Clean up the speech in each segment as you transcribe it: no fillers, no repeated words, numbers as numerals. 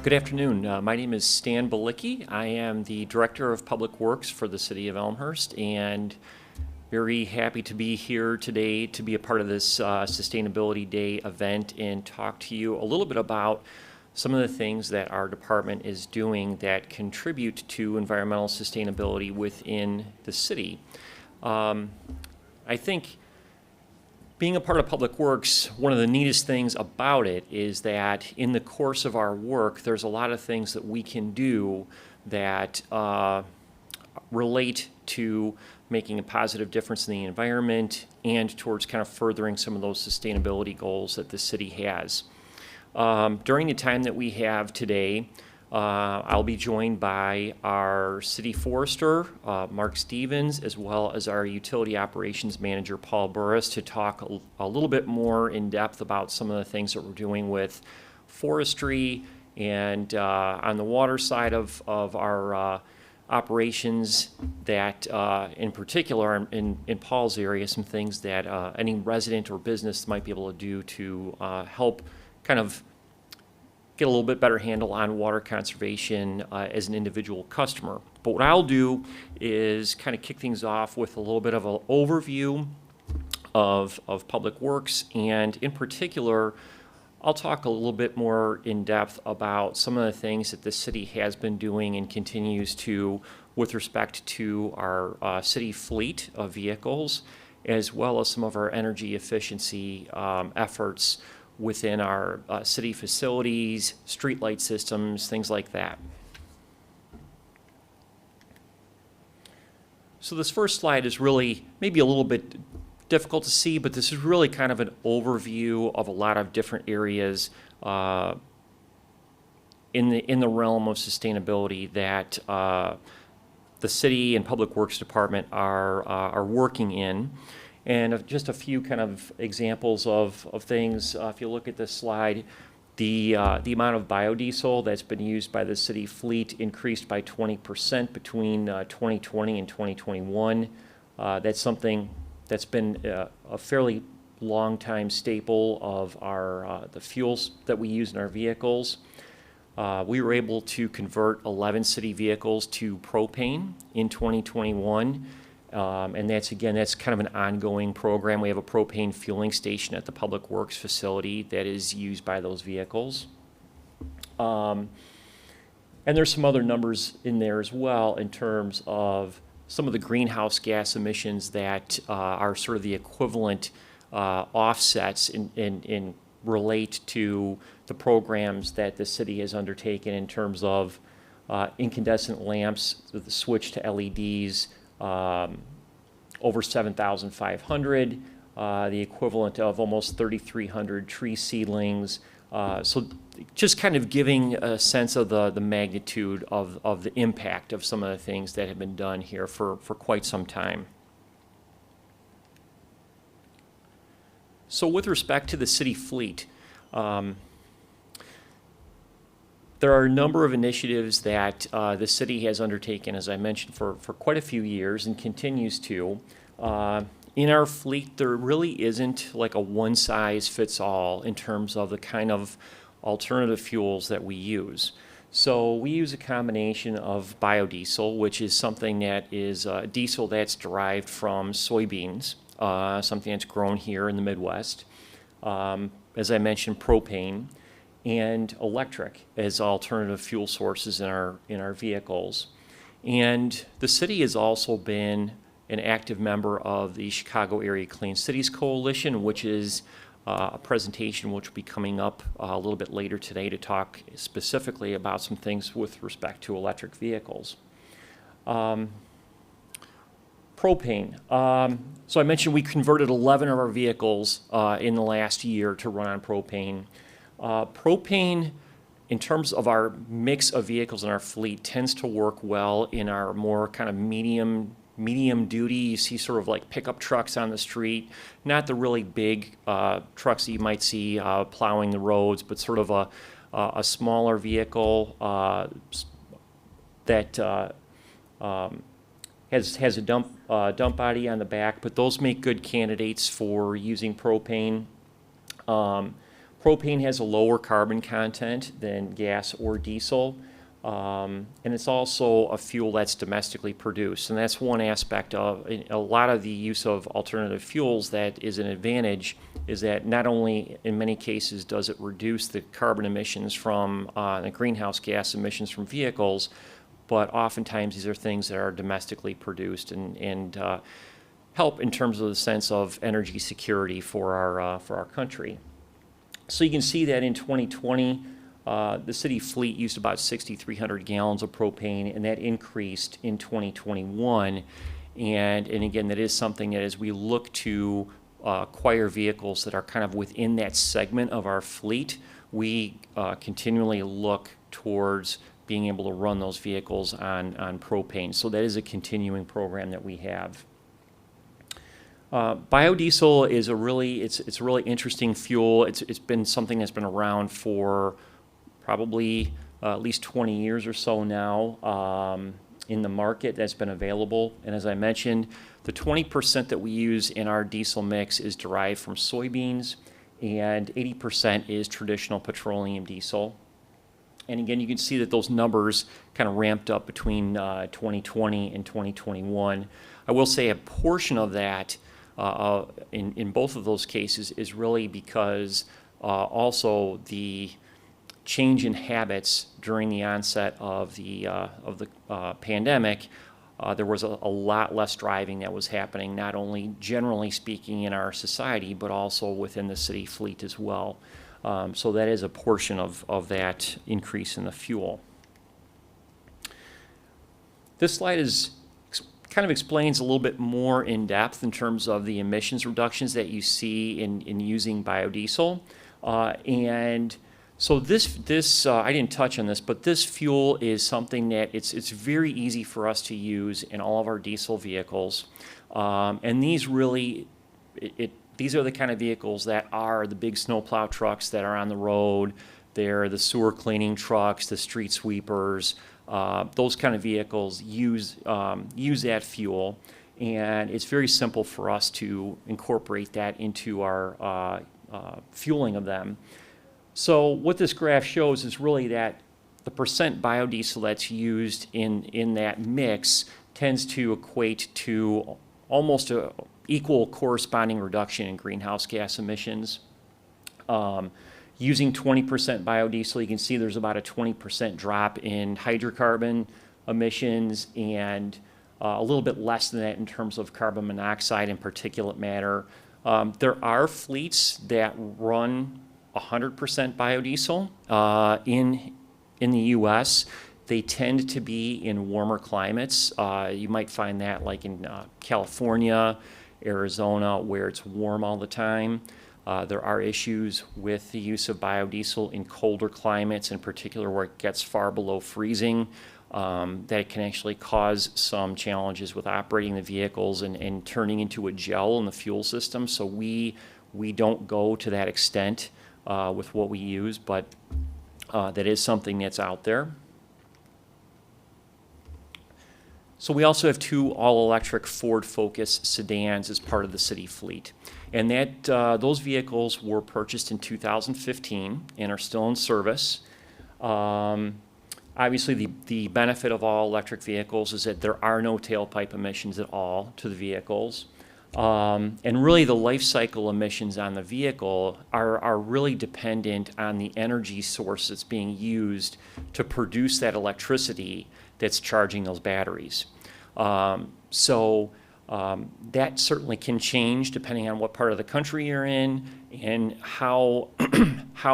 Good afternoon. My name is Stan Balicki. I am the Director of Public Works for the City of Elmhurst, and very happy to be here today to be a part of this Sustainability Day event and talk to you a little bit about some of the things that our department is doing that contribute to environmental sustainability within the city. I think being a part of Public Works, one of the neatest things about it is that in the course of our work, there's a lot of things that we can do that relate to making a positive difference in the environment and towards kind of furthering some of those sustainability goals that the city has. During the time that we have today, I'll be joined by our city forester, Mark Stevens, as well as our utility operations manager, Paul Burris, to talk a little bit more in depth about some of the things that we're doing with forestry and on the water side of our operations that, in particular, in Paul's area, some things that any resident or business might be able to do to help kind of get a little bit better handle on water conservation as an individual customer. But what I'll do is kind of kick things off with a little bit of an overview of Public Works, and in particular, I'll talk a little bit more in depth about some of the things that the city has been doing and continues to with respect to our city fleet of vehicles, as well as some of our energy efficiency efforts within our city facilities, streetlight systems, things like that. So this first slide is really maybe a little bit difficult to see, but this is really kind of an overview of a lot of different areas in the realm of sustainability that the city and Public Works Department are working in. And just a few kind of examples of things. If you look at this slide, the amount of biodiesel that's been used by the city fleet increased by 20% between 2020 and 2021. That's something that's been a fairly long time staple of our the fuels that we use in our vehicles. We were able to convert 11 city vehicles to propane in 2021. And that's kind of an ongoing program. We have a propane fueling station at the Public Works facility that is used by those vehicles. And there's some other numbers in there as well in terms of some of the greenhouse gas emissions that are sort of the equivalent offsets in relate to the programs that the city has undertaken in terms of incandescent lamps, the switch to LEDs, over 7,500, the equivalent of almost 3,300 tree seedlings. So just kind of giving a sense of the magnitude of the impact of some of the things that have been done here for quite some time. So with respect to the city fleet, there are a number of initiatives that the city has undertaken, as I mentioned, for quite a few years and continues to. In our fleet, there really isn't like a one-size-fits-all in terms of the kind of alternative fuels that we use. So we use a combination of biodiesel, which is something that is diesel that's derived from soybeans, something that's grown here in the Midwest. As I mentioned, propane, and electric as alternative fuel sources in our vehicles. And the city has also been an active member of the Chicago Area Clean Cities Coalition, which is a presentation which will be coming up a little bit later today to talk specifically about some things with respect to electric vehicles. Propane. So I mentioned we converted 11 of our vehicles in the last year to run on propane. Propane, in terms of our mix of vehicles in our fleet, tends to work well in our more kind of medium duty. You see sort of like pickup trucks on the street, not the really big trucks that you might see plowing the roads, but sort of a smaller vehicle that has a dump body on the back. But those make good candidates for using propane. Propane has a lower carbon content than gas or diesel, and it's also a fuel that's domestically produced. And that's one aspect of a lot of the use of alternative fuels that is an advantage, is that not only in many cases does it reduce the carbon emissions from the greenhouse gas emissions from vehicles, but oftentimes these are things that are domestically produced and help in terms of the sense of energy security for our country. So you can see that in 2020, the city fleet used about 6,300 gallons of propane, and that increased in 2021. And again, that is something that as we look to acquire vehicles that are kind of within that segment of our fleet, we continually look towards being able to run those vehicles on propane. So that is a continuing program that we have. Biodiesel is a really interesting fuel. It's been something that's been around for probably at least 20 years or so now in the market that's been available. And as I mentioned, the 20% that we use in our diesel mix is derived from soybeans, and 80% is traditional petroleum diesel. And again, you can see that those numbers kind of ramped up between 2020 and 2021. I will say a portion of that in both of those cases is really because also the change in habits during the onset of the pandemic. There was a lot less driving that was happening, not only generally speaking in our society, but also within the city fleet as well. So that is a portion of that increase in the fuel. This slide kind of explains a little bit more in depth in terms of the emissions reductions that you see in using biodiesel. And so this I didn't touch on this, but this fuel is something that it's very easy for us to use in all of our diesel vehicles. And these really, these are the kind of vehicles that are the big snowplow trucks that are on the road. They're the sewer cleaning trucks, the street sweepers. Those kind of vehicles use that fuel, and it's very simple for us to incorporate that into our fueling of them. So what this graph shows is really that the percent biodiesel that's used in that mix tends to equate to almost an equal corresponding reduction in greenhouse gas emissions. Using 20% biodiesel, you can see there's about a 20% drop in hydrocarbon emissions and a little bit less than that in terms of carbon monoxide and particulate matter. There are fleets that run 100% biodiesel in the U.S. They tend to be in warmer climates. You might find that like in California, Arizona, where it's warm all the time. There are issues with the use of biodiesel in colder climates, in particular where it gets far below freezing, that it can actually cause some challenges with operating the vehicles and turning into a gel in the fuel system. So we don't go to that extent with what we use, but that is something that's out there. So we also have two all-electric Ford Focus sedans as part of the city fleet. And that those vehicles were purchased in 2015 and are still in service. Obviously, the benefit of all-electric vehicles is that there are no tailpipe emissions at all to the vehicles. And really the life cycle emissions on the vehicle are really dependent on the energy source that's being used to produce that electricity that's charging those batteries. That certainly can change depending on what part of the country you're in and how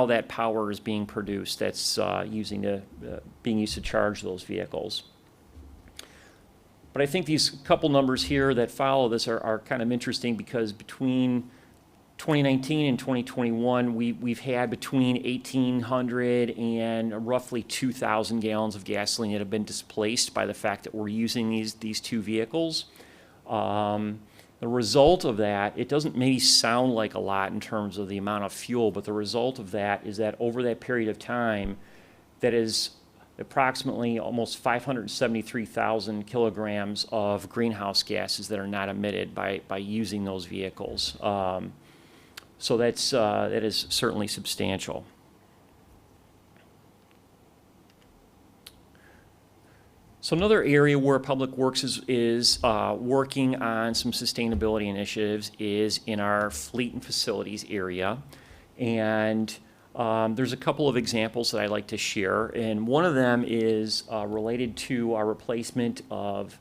that power is being produced that's being used to charge those vehicles. But I think these couple numbers here that follow this are kind of interesting because between 2019 and 2021, we've had between 1,800 and roughly 2,000 gallons of gasoline that have been displaced by the fact that we're using these two vehicles. The result of that, it doesn't maybe sound like a lot in terms of the amount of fuel, but the result of that is that over that period of time, that is approximately almost 573,000 kilograms of greenhouse gases that are not emitted by using those vehicles. So that is certainly substantial. So another area where Public Works is working on some sustainability initiatives is in our fleet and facilities area. And there's a couple of examples that I'd like to share. And one of them is related to our replacement of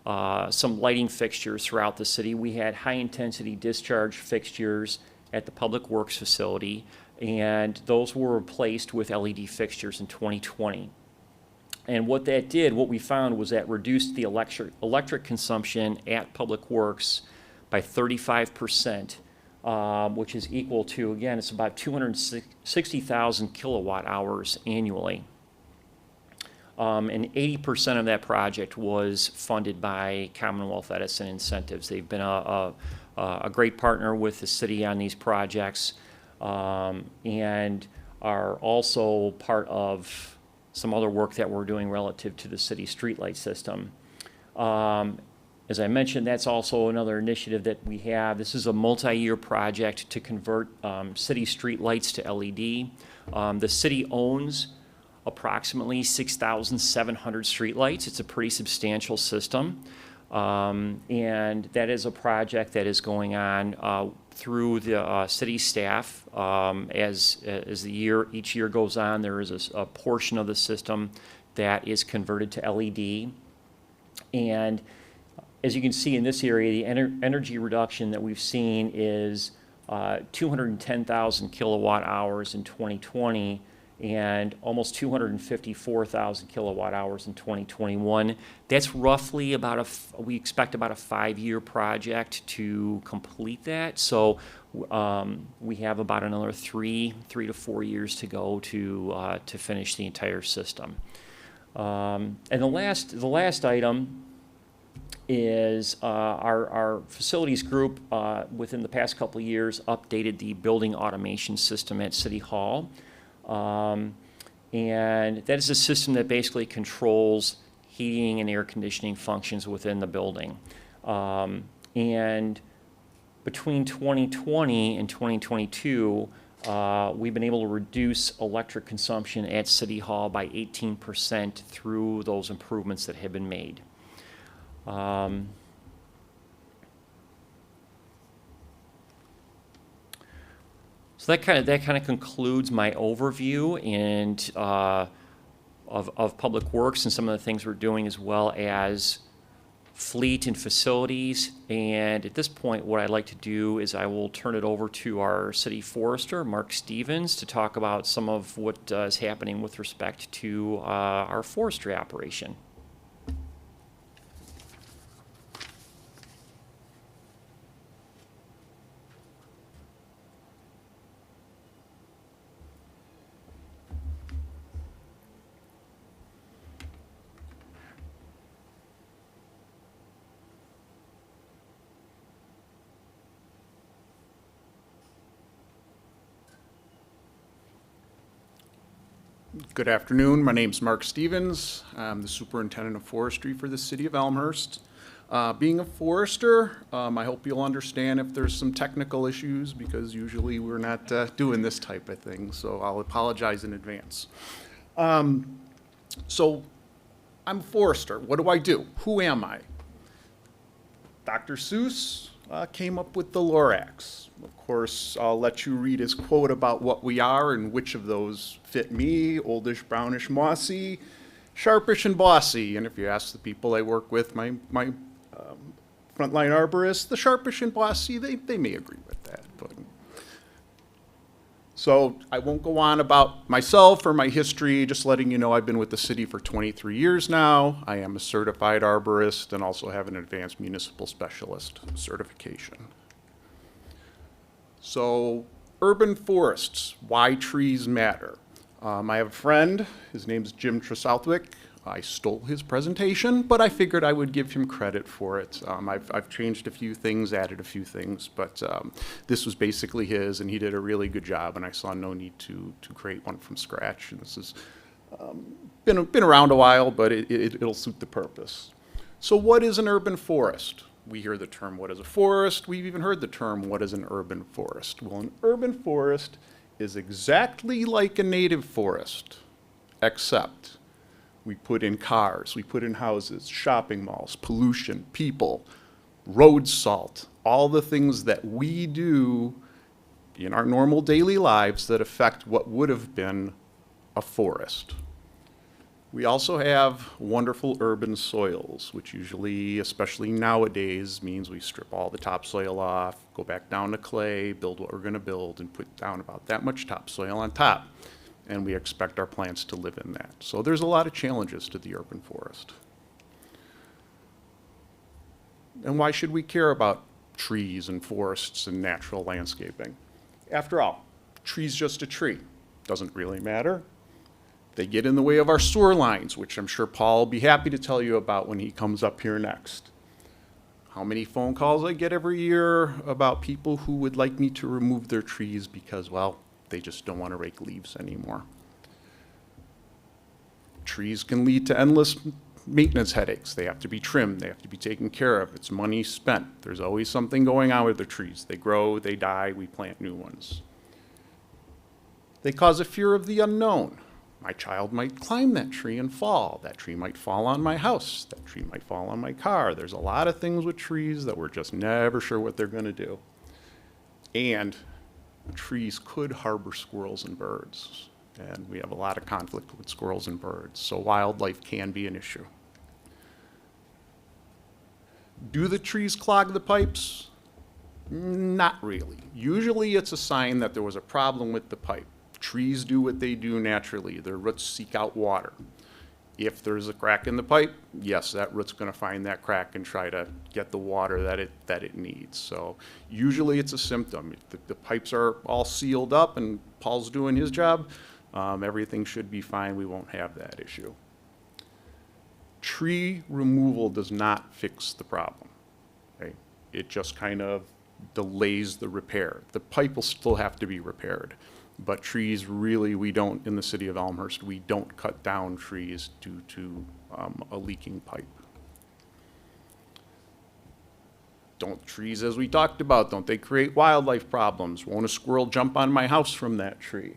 some lighting fixtures throughout the city. We had high-intensity discharge fixtures at the Public Works facility, and those were replaced with LED fixtures in 2020. And what that did, what we found was that reduced the electric consumption at Public Works by 35%, which is equal to, again, it's about 260,000 kilowatt hours annually. And 80% of that project was funded by Commonwealth Edison incentives. They've been a great partner with the city on these projects, and are also part of some other work that we're doing relative to the city streetlight system. As I mentioned, that's also another initiative that we have. This is a multi-year project to convert city streetlights to LED. The city owns approximately 6,700 streetlights. It's a pretty substantial system. And that is a project that is going on through the city staff. As each year goes on, there is a portion of the system that is converted to LED. And as you can see in this area, the energy reduction that we've seen is 210,000 kilowatt hours in 2020 and almost 254,000 kilowatt hours in 2021. That's roughly we expect about a 5-year project to complete that. So we have about another 3 to 4 years to go to finish the entire system. And the last item is our facilities group within the past couple of years updated the building automation system at City Hall. And that is a system that basically controls heating and air conditioning functions within the building. And between 2020 and 2022, we've been able to reduce electric consumption at City Hall by 18% through those improvements that have been made. So that kind of concludes my overview and of Public Works and some of the things we're doing, as well as fleet and facilities. And at this point, what I'd like to do is I will turn it over to our city forester, Mark Stevens, to talk about some of what is happening with respect to our forestry operation. Good afternoon. My name's Mark Stevens. I'm the Superintendent of Forestry for the City of Elmhurst. Being a forester, I hope you'll understand if there's some technical issues, because usually we're not doing this type of thing, so I'll apologize in advance. So I'm a forester. What do I do? Who am I? Dr. Seuss came up with the Lorax. Of course, I'll let you read his quote about what we are and which of those fit me: oldish, brownish, mossy, sharpish, and bossy. And if you ask the people I work with, my frontline arborists, the sharpish and bossy, they may agree with that. But so I won't go on about myself or my history, just letting you know I've been with the city for 23 years now. I am a certified arborist and also have an advanced municipal specialist certification. So, urban forests, why trees matter. I have a friend, his name's Jim Southwick. I stole his presentation, but I figured I would give him credit for it. I've changed a few things, added a few things, but this was basically his, and he did a really good job, and I saw no need to create one from scratch. And this has been around a while, but it'll suit the purpose. So what is an urban forest? we hear the term, what is a forest? We've even heard the term, what is an urban forest? Well, an urban forest is exactly like a native forest, except we put in cars, we put in houses, shopping malls, pollution, people, road salt, all the things that we do in our normal daily lives that affect what would have been a forest. We also have wonderful urban soils, which usually, especially nowadays, means we strip all the topsoil off, go back down to clay, build what we're going to build, and put down about that much topsoil on top. And we expect our plants to live in that. So there's a lot of challenges to the urban forest. And why should we care about trees and forests and natural landscaping? After all, tree's just a tree. Doesn't really matter. They get in the way of our sewer lines, which I'm sure Paul will be happy to tell you about when he comes up here next. How many phone calls I get every year about people who would like me to remove their trees because, well, they just don't want to rake leaves anymore. Trees can lead to endless maintenance headaches. They have to be trimmed. They have to be taken care of. It's money spent. There's always something going on with the trees. They grow, they die, we plant new ones. They cause a fear of the unknown. My child might climb that tree and fall. That tree might fall on my house. That tree might fall on my car. There's a lot of things with trees that we're just never sure what they're going to do. And trees could harbor squirrels and birds. And we have a lot of conflict with squirrels and birds, so wildlife can be an issue. Do the trees clog the pipes? Not really. Usually it's a sign that there was a problem with the pipe. Trees do what they do naturally. Their roots seek out water. If there's a crack in the pipe, yes, that root's going to find that crack and try to get the water that it needs. So usually it's a symptom. If the pipes are all sealed up and Paul's doing his job, everything should be fine. We won't have that issue. Tree removal does not fix the problem. Okay? It just kind of delays the repair. The pipe will still have to be repaired. But trees, really, we don't, in the city of Elmhurst, we don't cut down trees due to a leaking pipe. Don't trees, as we talked about, don't they create wildlife problems? Won't a squirrel jump on my house from that tree?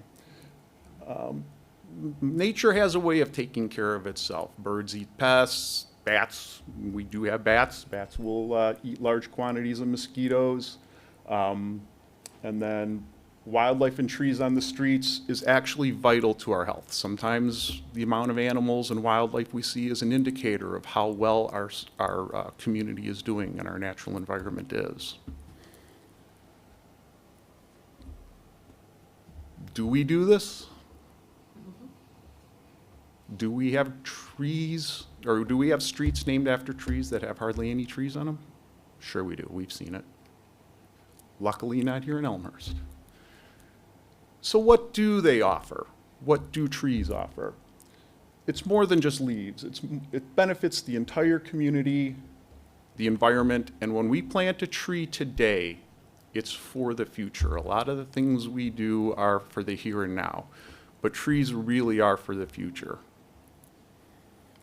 Nature has a way of taking care of itself. Birds eat pests, bats, we do have bats. Bats will eat large quantities of mosquitoes. And then wildlife and trees on the streets is actually vital to our health. Sometimes the amount of animals and wildlife we see is an indicator of how well our community is doing and our natural environment is. Do we do this? Do we have trees, or do we have streets named after trees that have hardly any trees on them? Sure we do. We've seen it. Luckily not here in Elmhurst. So what do they offer? What do trees offer? It's more than just leaves. It benefits the entire community, the environment, and when we plant a tree today, it's for the future. A lot of the things we do are for the here and now, but trees really are for the future.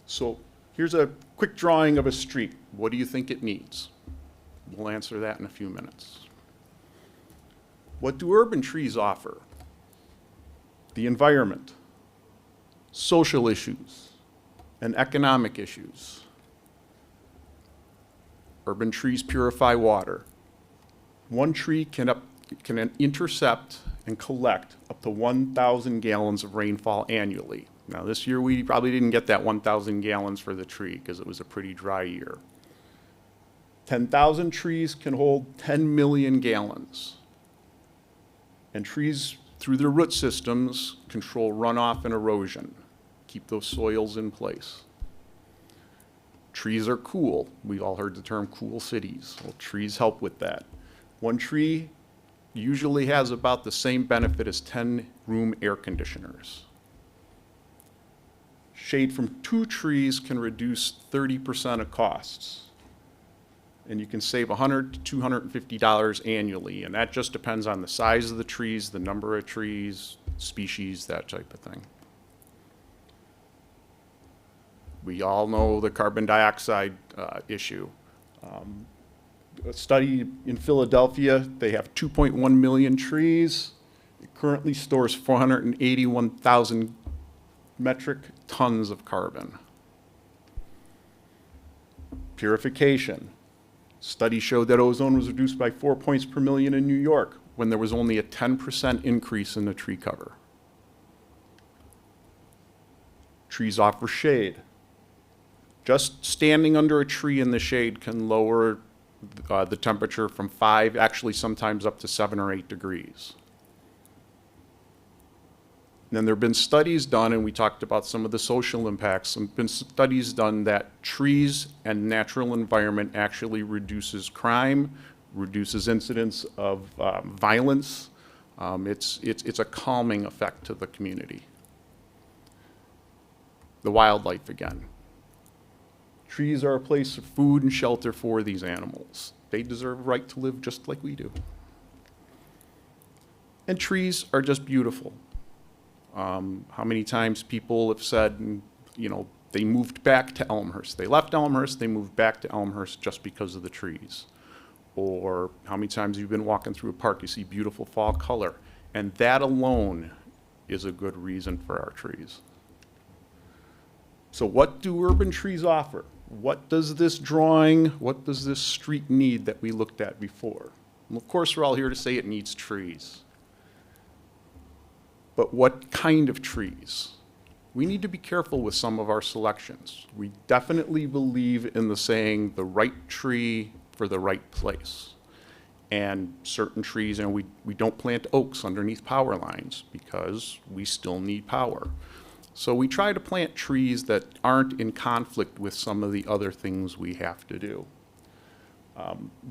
So here's a quick drawing of a street. What do you think it needs? We'll answer that in a few minutes. What do urban trees offer? The environment, social issues, and economic issues. Urban trees purify water. One tree can intercept and collect up to 1,000 gallons of rainfall annually. Now this year we probably didn't get that 1,000 gallons for the tree because it was a pretty dry year. 10,000 trees can hold 10 million gallons. And trees, through their root systems, control runoff and erosion, keep those soils in place. Trees are cool. We've all heard the term cool cities. Well, trees help with that. One tree usually has about the same benefit as 10 room air conditioners. Shade from 2 trees can reduce 30% of costs. And you can save $100 to $250 annually, and that just depends on the size of the trees, the number of trees, species, that type of thing. We all know the carbon dioxide issue. a study in Philadelphia. They have 2.1 million trees. It currently stores 481,000 metric tons of carbon. Purification. Study showed that ozone was reduced by 4 points per million in New York when there was only a 10% increase in the tree cover. Trees offer shade. Just standing under a tree in the shade can lower the temperature from 5, actually sometimes up to 7 or 8 degrees. And then there have been studies done, and we talked about some of the social impacts. There have been studies done that trees and natural environment actually reduces crime, reduces incidents of violence. It's a calming effect to the community. The wildlife again. Trees are a place of food and shelter for these animals. They deserve a right to live just like we do. And trees are just beautiful. How many times people have said, you know, they moved back to Elmhurst. They left Elmhurst, they moved back to Elmhurst just because of the trees. Or how many times you've been walking through a park, you see beautiful fall color. And that alone is a good reason for our trees. So what do urban trees offer? What does this drawing, what does this street need that we looked at before? Well, of course, we're all here to say it needs trees. But what kind of trees? We need to be careful with some of our selections. We definitely believe in the saying, the right tree for the right place. And certain trees, and we don't plant oaks underneath power lines because we still need power. So we try to plant trees that aren't in conflict with some of the other things we have to do.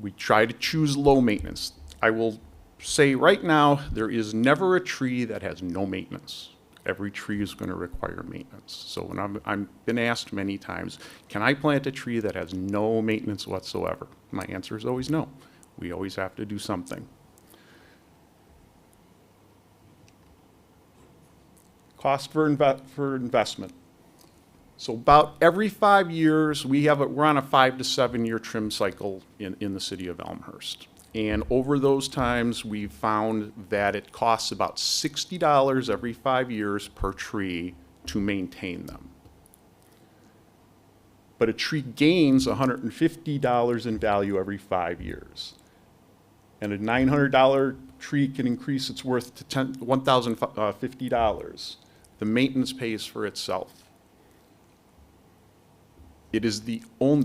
We try to choose low maintenance. I will say right now, there is never a tree that has no maintenance. Every tree is going to require maintenance. So when I've been asked many times, can I plant a tree that has no maintenance whatsoever? My answer is always no. We always have to do something. Cost for investment. So about every 5 years, we're on a 5 to 7 year trim cycle in the city of Elmhurst. And over those times, we've found that it costs about $60 every 5 years per tree to maintain them. But a tree gains $150 in value every 5 years. And a $900 tree can increase its worth to $1,050. The maintenance pays for itself.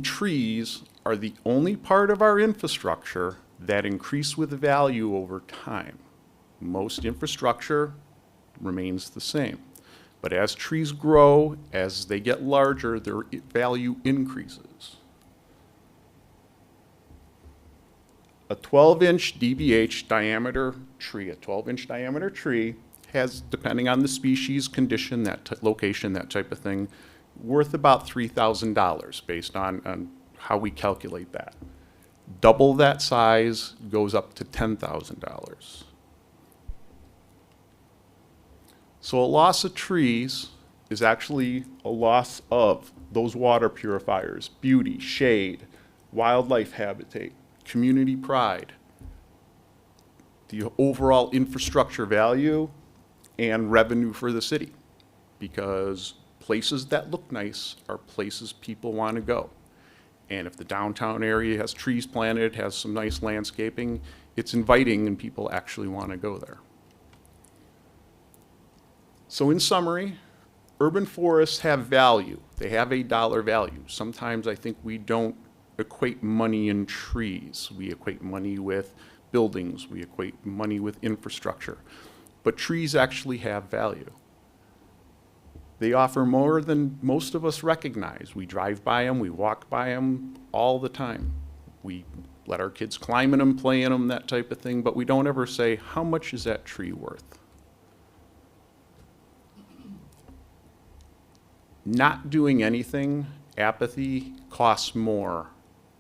Trees are the only part of our infrastructure that increase with value over time. Most infrastructure remains the same. But as trees grow, as they get larger, their value increases. A 12-inch DBH diameter tree, has, depending on the species, condition, location, that type of thing, worth about $3,000 based on how we calculate that. Double that size goes up to $10,000. So a loss of trees is actually a loss of those water purifiers, beauty, shade, wildlife habitat, community pride, the overall infrastructure value, and revenue for the city. Because places that look nice are places people want to go. And if the downtown area has trees planted, has some nice landscaping, it's inviting and people actually want to go there. So in summary, urban forests have value. They have a dollar value. Sometimes I think we don't equate money in trees. We equate money with buildings. We equate money with infrastructure. But trees actually have value. They offer more than most of us recognize. We drive by them, we walk by them all the time. We let our kids climb in them, play in them, that type of thing, but we don't ever say, how much is that tree worth? Not doing anything, apathy, costs more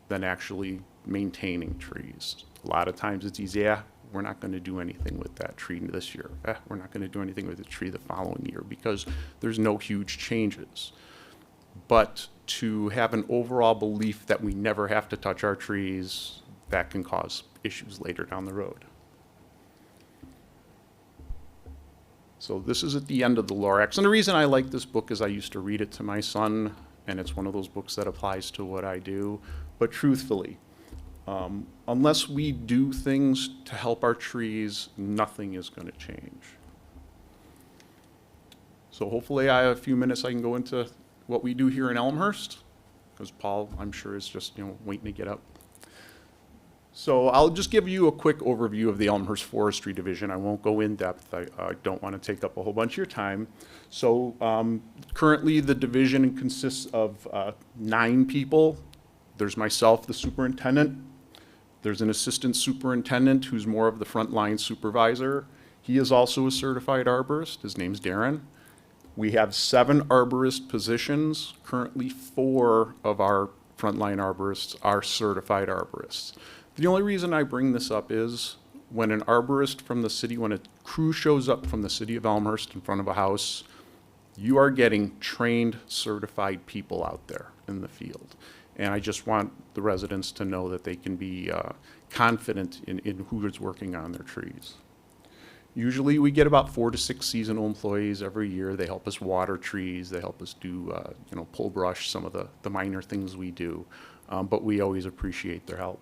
than actually maintaining trees. A lot of times it's easy, yeah, we're not going to do anything with that tree this year. We're not going to do anything with the tree the following year because there's no huge changes. But to have an overall belief that we never have to touch our trees, that can cause issues later down the road. So this is at the end of the Lorax. And the reason I like this book is I used to read it to my son, and it's one of those books that applies to what I do. But truthfully, unless we do things to help our trees, nothing is going to change. So hopefully I have a few minutes I can go into what we do here in Elmhurst, because Paul, I'm sure, is just waiting to get up. So I'll just give you a quick overview of the Elmhurst Forestry Division. I won't go in depth. I don't want to take up a whole bunch of your time. So currently the division consists of 9 people. There's myself, the superintendent. There's an assistant superintendent who's more of the frontline supervisor. He is also a certified arborist. His name's Darren. We have 7 arborist positions. Currently 4 of our frontline arborists are certified arborists. The only reason I bring this up is when an arborist from the city, when a crew shows up from the city of Elmhurst in front of a house, you are getting trained, certified people out there in the field. And I just want the residents to know that they can be confident in who is working on their trees. Usually we get about 4 to 6 seasonal employees every year. They help us water trees. They help us do, pull brush, some of the minor things we do. But we always appreciate their help.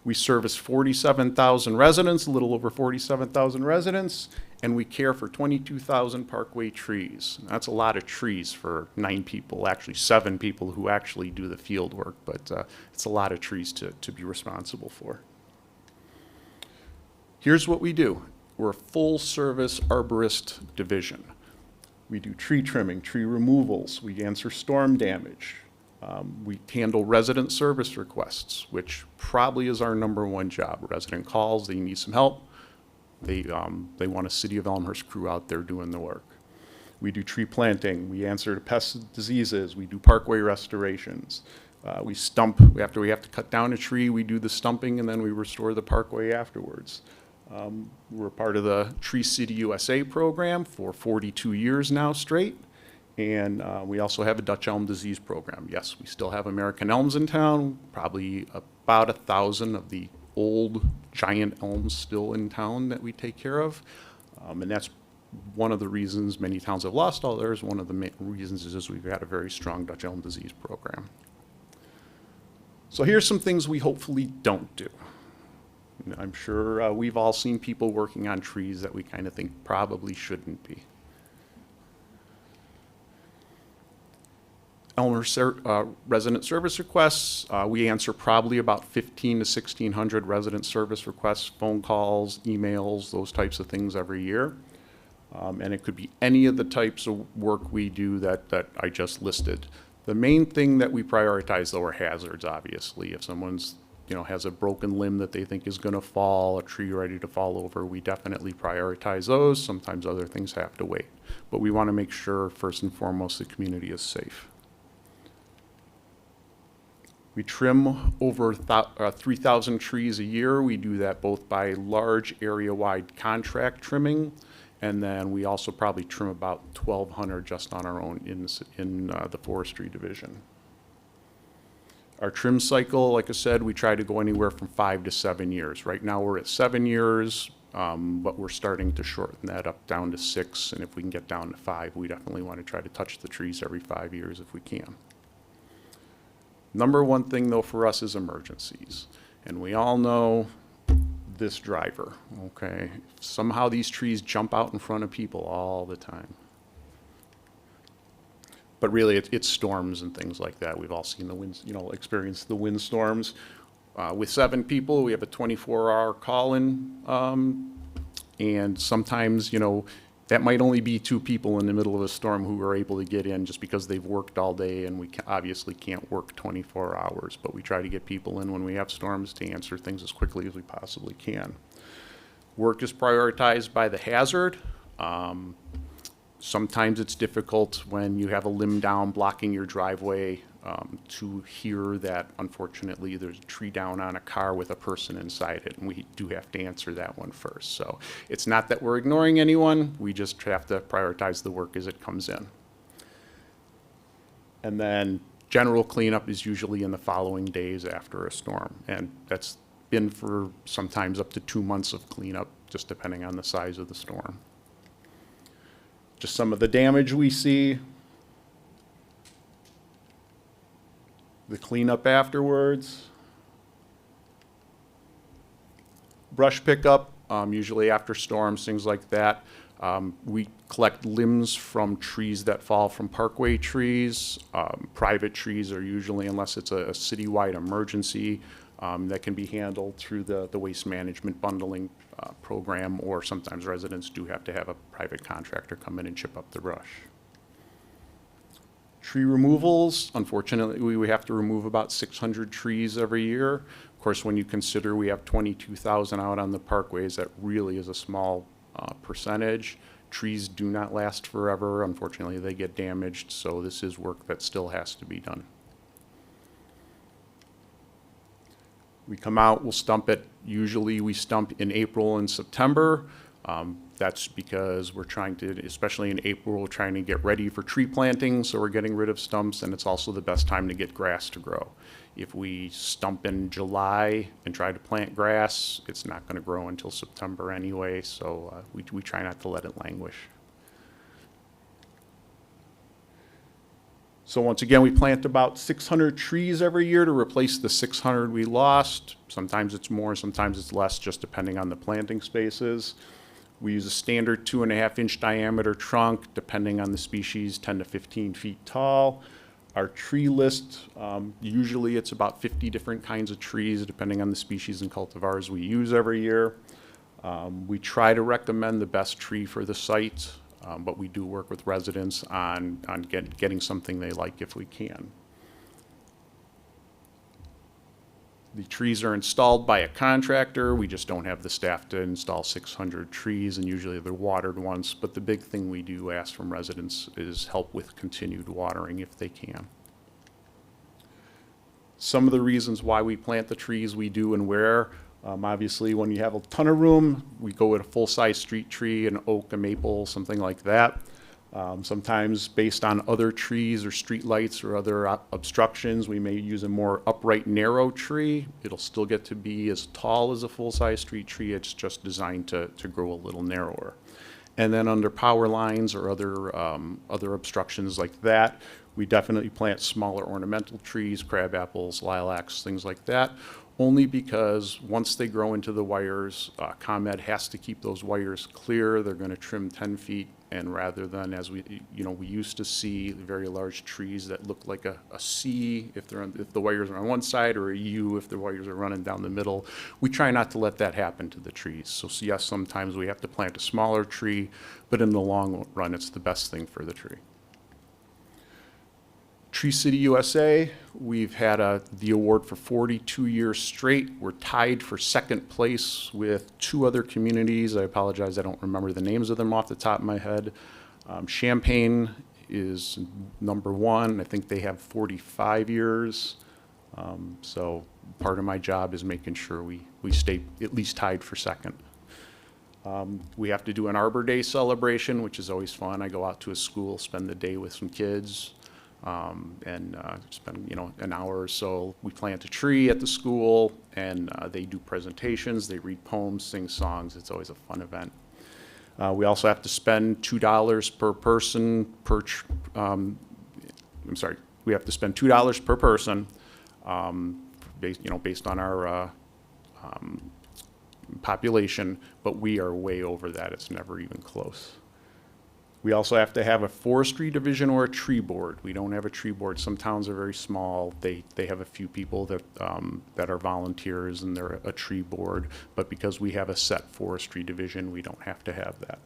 We service 47,000 residents, a little over 47,000 residents, and we care for 22,000 parkway trees. That's a lot of trees for 9 people, actually 7 people who actually do the field work, but it's a lot of trees to be responsible for. Here's what we do. We're a full-service arborist division. We do tree trimming, tree removals. We answer storm damage. We handle resident service requests, which probably is our #1 job. Resident calls, they need some help. They want a City of Elmhurst crew out there doing the work. We do tree planting. We answer to pests and diseases. We do parkway restorations. We stump. After we have to cut down a tree, we do the stumping, and then we restore the parkway afterwards. We're part of the Tree City USA program for 42 years now straight. And we also have a Dutch elm disease program. Yes, we still have American elms in town, probably about 1,000 of the old giant elms still in town that we take care of. And that's one of the reasons many towns have lost all theirs. One of the main reasons is we've got a very strong Dutch elm disease program. So here's some things we hopefully don't do. I'm sure we've all seen people working on trees that we kind of think probably shouldn't be. Elmhurst resident service requests, we answer probably about 1,500 to 1,600 resident service requests, phone calls, emails, those types of things every year. And it could be any of the types of work we do that I just listed. The main thing that we prioritize, though, are hazards, obviously. If someone's has a broken limb that they think is going to fall, a tree ready to fall over, we definitely prioritize those. Sometimes other things have to wait. But we want to make sure, first and foremost, the community is safe. We trim over 3,000 trees a year. We do that both by large area-wide contract trimming, and then we also probably trim about 1,200 just on our own in the forestry division. Our trim cycle, like I said, we try to go anywhere from 5 to 7 years. Right now we're at 7 years, but we're starting to shorten that up down to 6, and if we can get down to 5, we definitely want to try to touch the trees every 5 years if we can. #1 thing, though, for us is emergencies. And we all know this driver, okay? Somehow these trees jump out in front of people all the time. But really, it's storms and things like that. We've all seen the winds, experienced the windstorms. With 7 people, we have a 24-hour call-in. And sometimes, that might only be 2 people in the middle of a storm who are able to get in just because they've worked all day, and we obviously can't work 24 hours, but we try to get people in when we have storms to answer things as quickly as we possibly can. Work is prioritized by the hazard. Sometimes it's difficult when you have a limb down blocking your driveway to hear that, unfortunately, there's a tree down on a car with a person inside it, and we do have to answer that one first. So it's not that we're ignoring anyone, we just have to prioritize the work as it comes in. And then General cleanup is usually in the following days after a storm, and that's been for sometimes up to 2 months of cleanup, just depending on the size of the storm. Just some of the damage we see. The cleanup afterwards. Brush pickup, usually after storms, things like that. We collect limbs from trees that fall from parkway trees. Private trees are usually, unless it's a citywide emergency, that can be handled through the waste management bundling program, or sometimes residents do have to have a private contractor come in and chip up the brush. Tree removals, unfortunately, we have to remove about 600 trees every year. Of course, when you consider we have 22,000 out on the parkways, that really is a small percentage. Trees do not last forever. Unfortunately, they get damaged, so this is work that still has to be done. We come out, we'll stump it. Usually we stump in April and September. That's because we're trying to, especially in April, we're trying to get ready for tree planting, so we're getting rid of stumps, and it's also the best time to get grass to grow. If we stump in July and try to plant grass, it's not going to grow until September anyway, so we try not to let it languish. So once again, we plant about 600 trees every year to replace the 600 we lost. Sometimes it's more, sometimes it's less, just depending on the planting spaces. We use a standard 2.5-inch diameter trunk, depending on the species, 10 to 15 feet tall. Our tree list, usually it's about 50 different kinds of trees, depending on the species and cultivars we use every year. We try to recommend the best tree for the site, but we do work with residents on getting something they like if we can. The trees are installed by a contractor. We just don't have the staff to install 600 trees, and usually they're watered once. But the big thing we do ask from residents is help with continued watering if they can. Some of the reasons why we plant the trees we do and where. Obviously, when you have a ton of room, we go with a full-size street tree, an oak, a maple, something like that. Sometimes based on other trees or street lights or other obstructions, we may use a more upright, narrow tree. It'll still get to be as tall as a full-size street tree. It's just designed to grow a little narrower. And then under power lines or other obstructions like that, we definitely plant smaller ornamental trees, crab apples, lilacs, things like that. Only because once they grow into the wires, ComEd has to keep those wires clear. They're going to trim 10 feet, and rather than, as we used to see very large trees that look like a C if the wires are on one side, or a U if the wires are running down the middle. We try not to let that happen to the trees. So yes, sometimes we have to plant a smaller tree, but in the long run, it's the best thing for the tree. Tree City USA, we've had the award for 42 years straight. We're tied for second place with 2 other communities. I apologize, I don't remember the names of them off the top of my head. Champaign is number 1. I think they have 45 years. So part of my job is making sure we stay at least tied for second. We have to do an Arbor Day celebration, which is always fun. I go out to a school, spend the day with some kids. And spend an hour or so. We plant a tree at the school, and they do presentations, they read poems, sing songs. It's always a fun event. We also have to spend $2 per person we have to spend $2 per person based on our population, but we are way over that. It's never even close. We also have to have a forestry division or a tree board. We don't have a tree board. Some towns are very small. They have a few people that are volunteers, and they're a tree board. But because we have a set forestry division, we don't have to have that.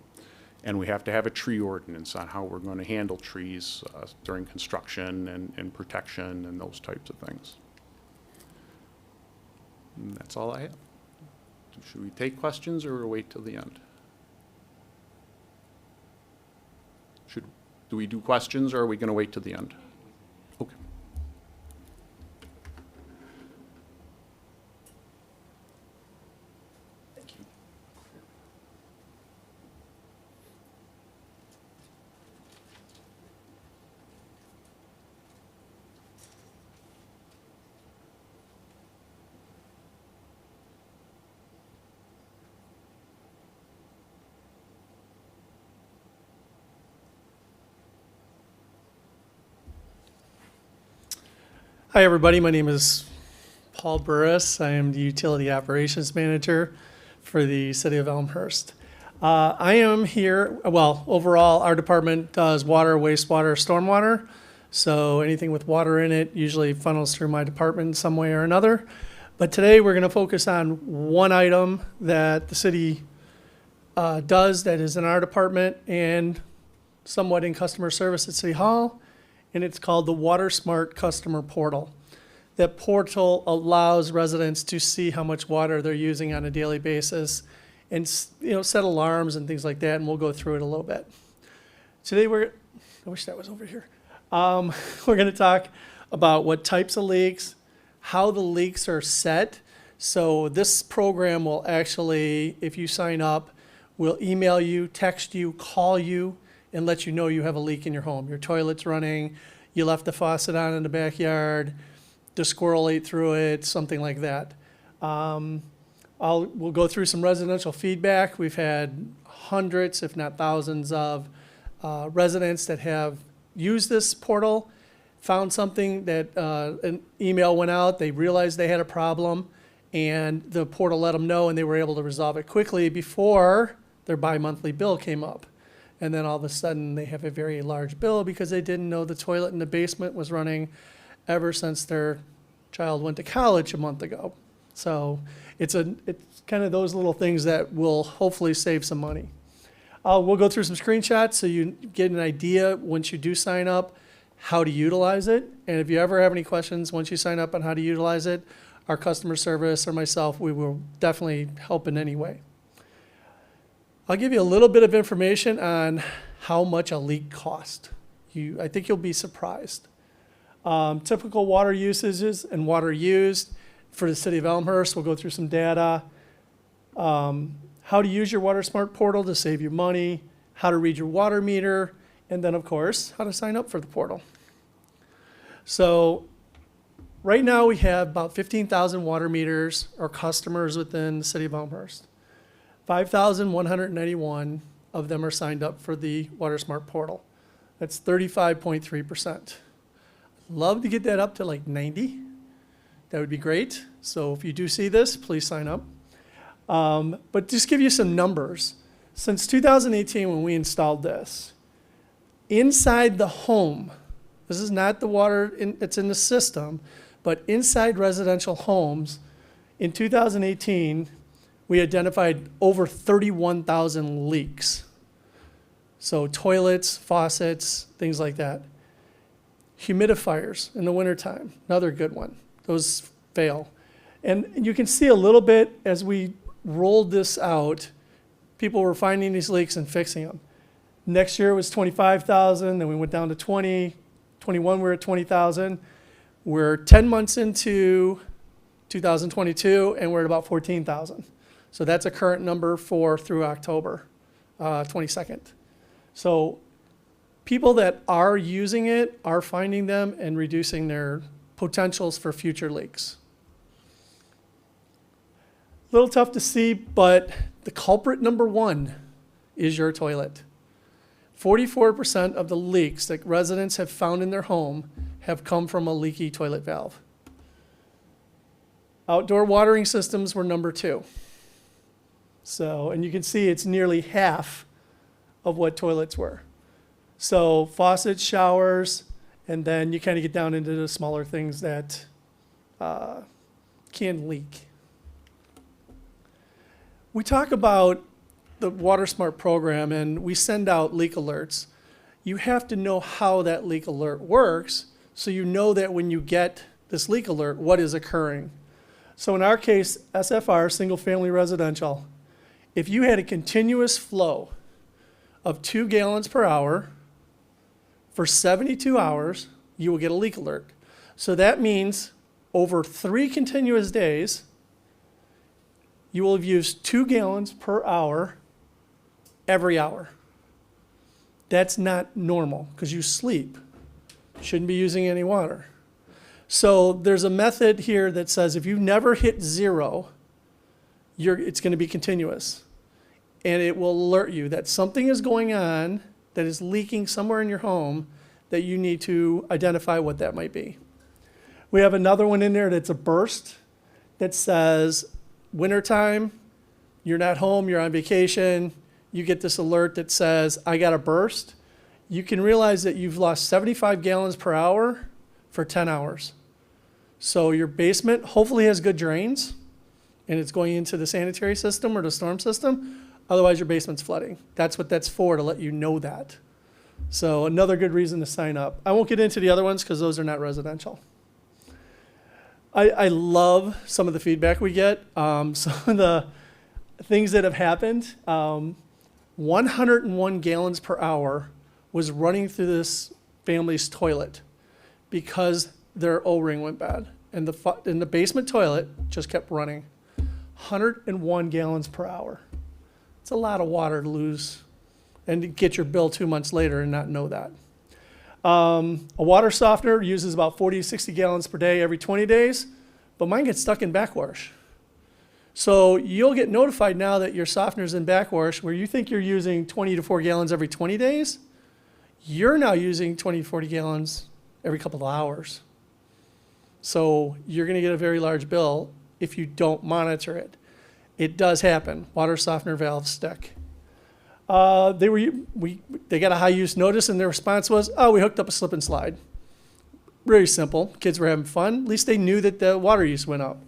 And we have to have a tree ordinance on how we're going to handle trees during construction and protection and those types of things. And that's all I have. Should we take questions or wait till the end? Do we do questions, or are we going to wait till the end? Okay. Thank you. Hi, everybody. My name is Paul Burris. I am the Utility Operations Manager for the City of Elmhurst. I am here, well, overall, our department does water, wastewater, stormwater. So anything with water in it usually funnels through my department in some way or another. But today we're going to focus on one item that the city does that is in our department and somewhat in customer service at City Hall, and it's called the WaterSmart Customer Portal. That portal allows residents to see how much water they're using on a daily basis and set alarms and things like that, and we'll go through it a little bit. Today I wish that was over here. We're going to talk about what types of leaks, how the leaks are set. So this program will actually, if you sign up, will email you, text you, call you, and let you know you have a leak in your home. Your toilet's running, you left the faucet on in the backyard, the squirrel ate through it, something like that. We'll go through some residential feedback. We've had hundreds, if not thousands, of residents that have used this portal, found something that an email went out, they realized they had a problem, and the portal let them know, and they were able to resolve it quickly before their bi-monthly bill came up. And then all of a sudden they have a very large bill because they didn't know the toilet in the basement was running ever since their child went to college a month ago. So it's kind of those little things that will hopefully save some money. We'll go through some screenshots so you get an idea once you do sign up how to utilize it. And if you ever have any questions once you sign up on how to utilize it, our customer service or myself, we will definitely help in any way. I'll give you a little bit of information on how much a leak costs. I think you'll be surprised. Typical water usages and water used for the city of Elmhurst. We'll go through some data. How to use your WaterSmart portal to save you money, how to read your water meter, and then, of course, how to sign up for the portal. So right now we have about 15,000 water meters or customers within the city of Elmhurst. 5,191 of them are signed up for the WaterSmart portal. That's 35.3%. Love to get that up to like 90. That would be great. So if you do see this, please sign up. But just give you some numbers. Since 2018, when we installed this, inside the home, this is not the water that's in the system, but inside residential homes, in 2018, we identified over 31,000 leaks. So toilets, faucets, things like that. Humidifiers in the wintertime, another good one. Those fail. And you can see a little bit as we rolled this out, people were finding these leaks and fixing them. Next year it was 25,000, then we went down to 20. 21 we're at 20,000. We're 10 months into 2022 and we're at about 14,000. So that's a current number through October 22nd. So people that are using it are finding them and reducing their potentials for future leaks. A little tough to see, but the culprit number one is your toilet. 44% of the leaks that residents have found in their home have come from a leaky toilet valve. Outdoor watering systems were number two. So, and you can see it's nearly half of what toilets were. So faucets, showers, and then you kind of get down into the smaller things that can leak. We talk about the WaterSmart program and we send out leak alerts. You have to know how that leak alert works so you know that when you get this leak alert, what is occurring. So in our case, SFR, single family residential, if you had a continuous flow of 2 gallons per hour for 72 hours, you will get a leak alert. So that means over 3 continuous days, you will have used 2 gallons per hour every hour. That's not normal because you sleep. You shouldn't be using any water. So there's a method here that says if you never hit 0, it's going to be continuous. And it will alert you that something is going on that is leaking somewhere in your home that you need to identify what that might be. We have another one in there that's a burst that says, wintertime, you're not home, you're on vacation, you get this alert that says, I got a burst. You can realize that you've lost 75 gallons per hour for 10 hours. So your basement hopefully has good drains, and it's going into the sanitary system or the storm system. Otherwise, your basement's flooding. That's what that's for, to let you know that. So another good reason to sign up. I won't get into the other ones because those are not residential. I love some of the feedback we get. Some of the things that have happened. 101 gallons per hour was running through this family's toilet because their O-ring went bad. And the basement toilet just kept running. 101 gallons per hour. It's a lot of water to lose and to get your bill 2 months later and not know that. A water softener uses about 40 to 60 gallons per day every 20 days, but mine gets stuck in backwash. So you'll get notified now that your softener's in backwash where you think you're using 20 to 4 gallons every 20 days. You're now using 20 to 40 gallons every couple of hours. So you're going to get a very large bill if you don't monitor it. It does happen. Water softener valves stick. They got a high use notice, and their response was, oh, we hooked up a slip and slide. Very simple. Kids were having fun. At least they knew that the water use went up.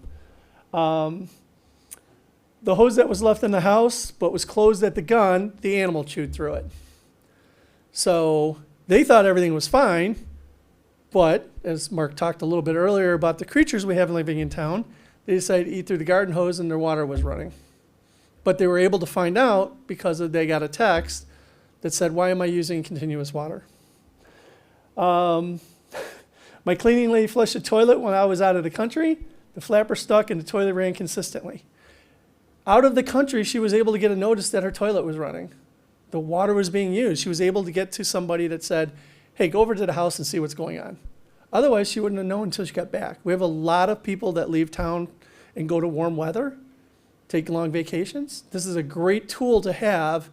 The hose that was left in the house but was closed at the gun, the animal chewed through it. So they thought everything was fine, but as Mark talked a little bit earlier about the creatures we have living in town, they decided to eat through the garden hose and their water was running. But they were able to find out because they got a text that said, why am I using continuous water? My cleaning lady flushed the toilet when I was out of the country. The flapper stuck and the toilet ran consistently. Out of the country, she was able to get a notice that her toilet was running. The water was being used. She was able to get to somebody that said, hey, go over to the house and see what's going on. Otherwise, she wouldn't have known until she got back. We have a lot of people that leave town and go to warm weather, take long vacations. This is a great tool to have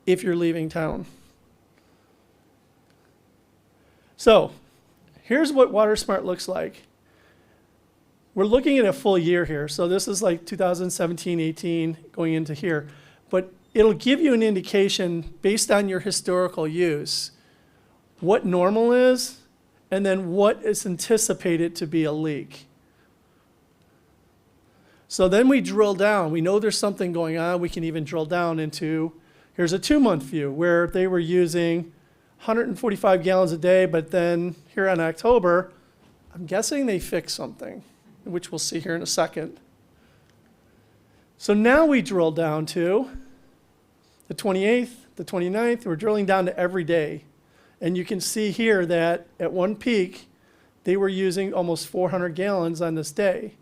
if you're leaving town. So here's what WaterSmart looks like. We're looking at a full year here. So this is like 2017, 18, going into here. But it'll give you an indication based on your historical use, what normal is, and then what is anticipated to be a leak. So then we drill down. We know there's something going on. We can even drill down into, here's a 2-month view where they were using 145 gallons a day, but then here in October, I'm guessing they fixed something, which we'll see here in a second. So now we drill down to the 28th, the 29th. We're drilling down to every day. And you can see here that at one peak, they were using almost 400 gallons on this day.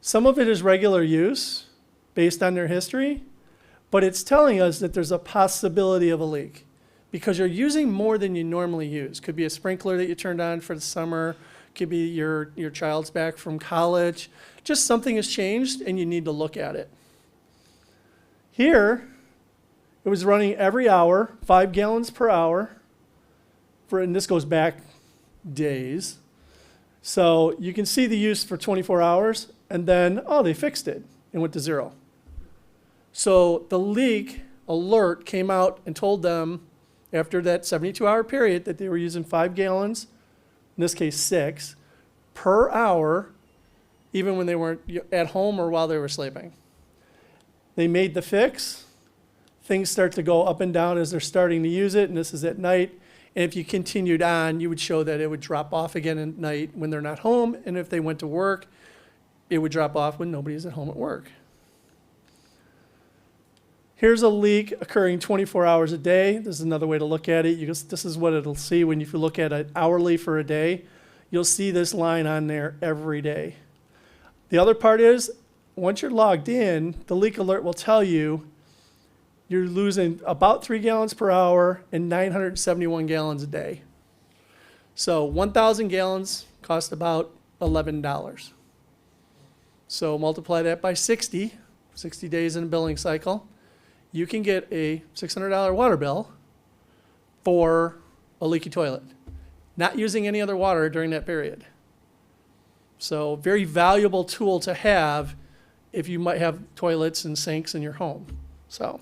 Some of it is regular use based on their history, but it's telling us that there's a possibility of a leak because you're using more than you normally use. Could be a sprinkler that you turned on for the summer, could be your child's back from college. Just something has changed and you need to look at it. Here, it was running every hour, 5 gallons per hour, and this goes back days. So you can see the use for 24 hours, and then, oh, they fixed it and went to 0. So the leak alert came out and told them after that 72-hour period that they were using 5 gallons, in this case 6, per hour, even when they weren't at home or while they were sleeping. They made the fix. Things start to go up and down as they're starting to use it, and this is at night. And if you continued on, you would show that it would drop off again at night when they're not home, and if they went to work, it would drop off when nobody's at home at work. Here's a leak occurring 24 hours a day. This is another way to look at it. This is what it'll see when you look at it hourly for a day. You'll see this line on there every day. The other part is, once you're logged in, the leak alert will tell you you're losing about 3 gallons per hour and 971 gallons a day. So 1,000 gallons cost about $11. So multiply that by 60 days in a billing cycle. You can get a $600 water bill for a leaky toilet, not using any other water during that period. So very valuable tool to have if you might have toilets and sinks in your home. So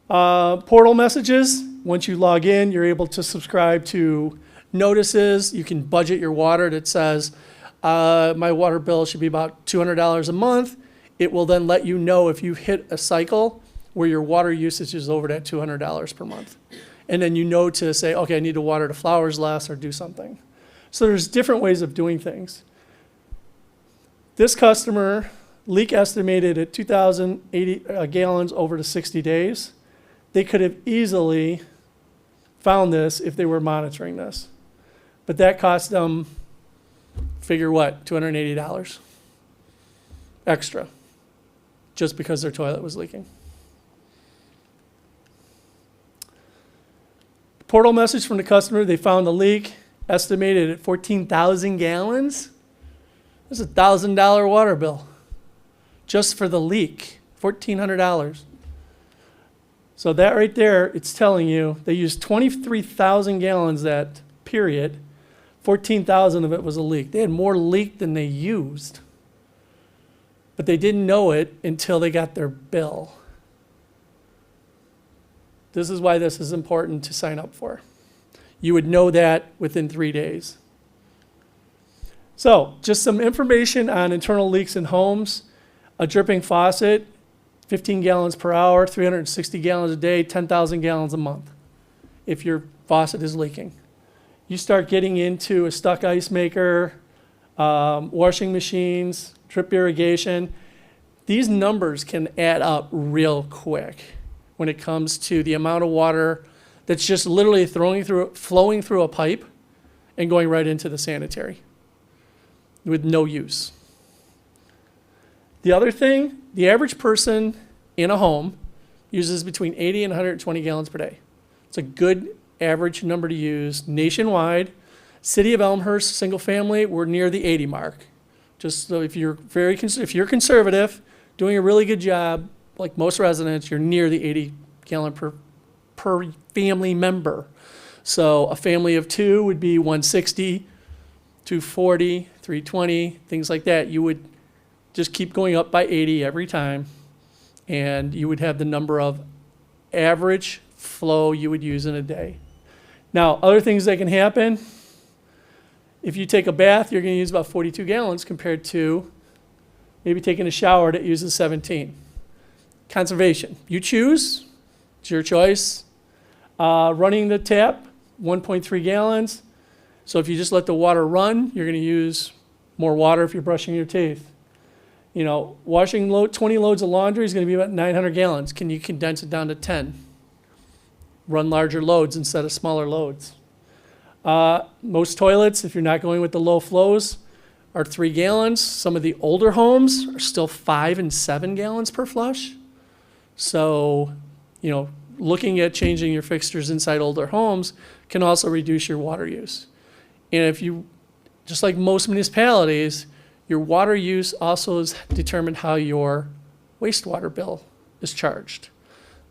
portal messages, once you log in, you're able to subscribe to notices. You can budget your water that says, my water bill should be about $200 a month. It will then let you know if you hit a cycle where your water usage is over that $200 per month. And then you know to say, okay, I need to water the flowers less or do something. So there's different ways of doing things. This customer, leak estimated at 2,080 gallons over the 60 days. They could have easily found this if they were monitoring this. But that cost them, figure what, $280 extra, just because their toilet was leaking. Portal message from the customer, they found the leak, estimated at 14,000 gallons. That's a $1,000 water bill just for the leak, $1,400. So that right there, it's telling you they used 23,000 gallons that period. 14,000 of it was a leak. They had more leak than they used. But they didn't know it until they got their bill. This is why this is important to sign up for. You would know that within 3 days. So, just some information on internal leaks in homes. A dripping faucet, 15 gallons per hour, 360 gallons a day, 10,000 gallons a month if your faucet is leaking. You start getting into a stuck ice maker, washing machines, drip irrigation. These numbers can add up real quick when it comes to the amount of water that's just literally flowing through a pipe and going right into the sanitary with no use. The other thing, the average person in a home uses between 80 and 120 gallons per day. It's a good average number to use nationwide. City of Elmhurst, single family, we're near the 80 mark. Just so if you're conservative, doing a really good job, like most residents, you're near the 80 gallon per family member. So a family of two would be 160, 240, 320, things like that. You would just keep going up by 80 every time, and you would have the number of average flow you would use in a day. Now, other things that can happen, if you take a bath, you're going to use about 42 gallons compared to maybe taking a shower that uses 17. Conservation. You choose. It's your choice. Running the tap, 1.3 gallons. So if you just let the water run, you're going to use more water if you're brushing your teeth. You know, washing 20 loads of laundry is going to be about 900 gallons. Can you condense it down to 10? Run larger loads instead of smaller loads. Most toilets, if you're not going with the low flows, are 3 gallons. Some of the older homes are still 5 and 7 gallons per flush. So, looking at changing your fixtures inside older homes can also reduce your water use. And if you, just like most municipalities, your water use also is determined how your wastewater bill is charged.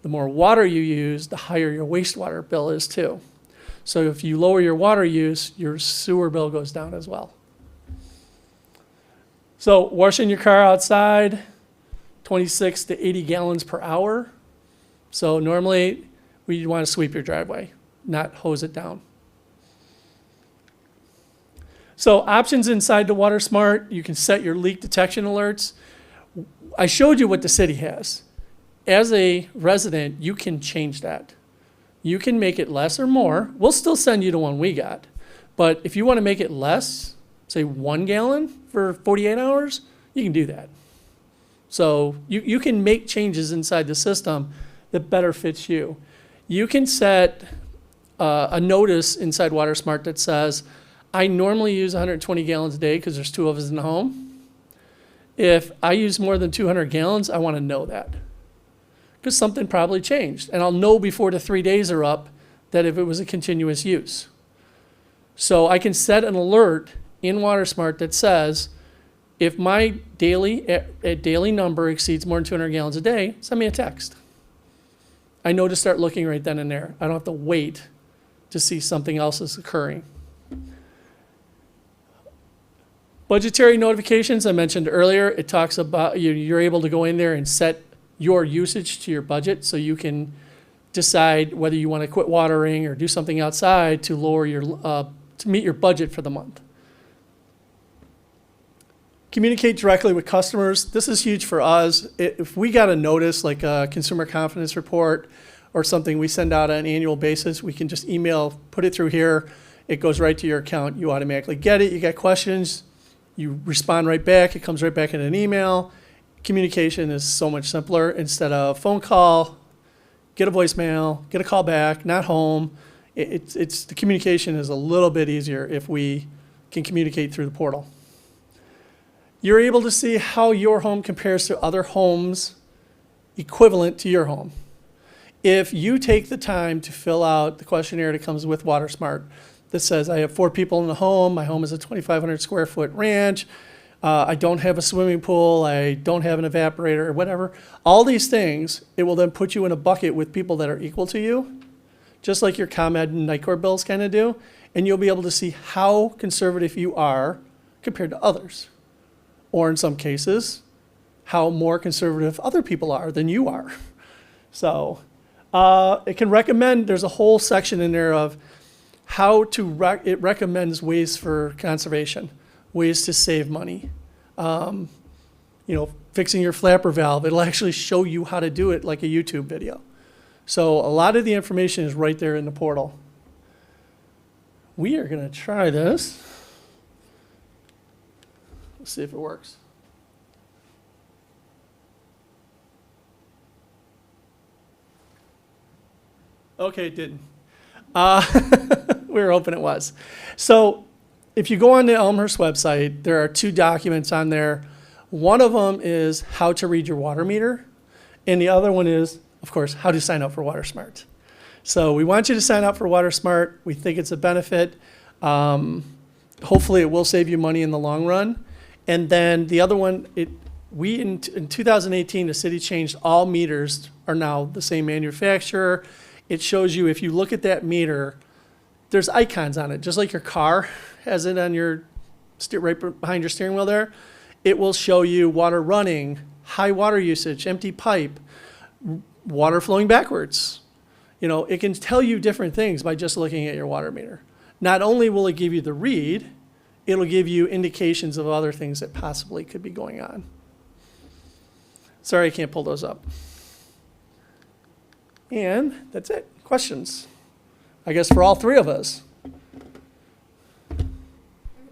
The more water you use, the higher your wastewater bill is too. So if you lower your water use, your sewer bill goes down as well. So washing your car outside, 26 to 80 gallons per hour. So normally we want to sweep your driveway, not hose it down. So options inside the WaterSmart, you can set your leak detection alerts. I showed you what the city has. As a resident, you can change that. You can make it less or more. We'll still send you the one we got. But if you want to make it less, say 1 gallon for 48 hours, you can do that. So you can make changes inside the system that better fits you. You can set a notice inside WaterSmart that says, I normally use 120 gallons a day because there's 2 of us in the home. If I use more than 200 gallons, I want to know that because something probably changed. And I'll know before the 3 days are up that if it was a continuous use. So I can set an alert in WaterSmart that says, if my daily number exceeds more than 200 gallons a day, send me a text. I know to start looking right then and there. I don't have to wait to see something else is occurring. Budgetary notifications, I mentioned earlier, it talks about, you're able to go in there and set your usage to your budget, so you can decide whether you want to quit watering or do something outside to lower your, to meet your budget for the month. Communicate directly with customers. This is huge for us. If we got a notice, like a consumer confidence report or something we send out on an annual basis, we can just email, put it through here. It goes right to your account. You automatically get it. You got questions, you respond right back. It comes right back in an email. Communication is so much simpler instead of phone call, get a voicemail, get a call back, not home. It's the communication is a little bit easier if we can communicate through the portal. You're able to see how your home compares to other homes equivalent to your home. If you take the time to fill out the questionnaire that comes with WaterSmart that says, I have 4 people in the home, my home is a 2,500 square foot ranch, I don't have a swimming pool, I don't have an evaporator, or whatever, all these things, it will then put you in a bucket with people that are equal to you, just like your ComEd and NICOR bills kind of do, and you'll be able to see how conservative you are compared to others. Or in some cases, how more conservative other people are than you are. So it can recommend, there's a whole section in there of how to, it recommends ways for conservation, ways to save money. You know, fixing your flapper valve, it'll actually show you how to do it like a YouTube video. So a lot of the information is right there in the portal. We are gonna try this. Let's see if it works. Okay, it didn't. We were hoping it was. So if you go on the Elmhurst website, there are 2 documents on there. One of them is how to read your water meter, and the other one is, of course, how to sign up for WaterSmart. So we want you to sign up for WaterSmart. We think it's a benefit. Hopefully it will save you money in the long run. And then the other one, in 2018, the city changed all meters are now the same manufacturer. It shows you, if you look at that meter, there's icons on it, just like your car has it on your, right behind your steering wheel there. It will show you water running, high water usage, empty pipe, water flowing backwards. You know, it can tell you different things by just looking at your water meter. Not only will it give you the read, it'll give you indications of other things that possibly could be going on. Sorry, I can't pull those up. And that's it. Questions? I guess for all 3 of us. I have a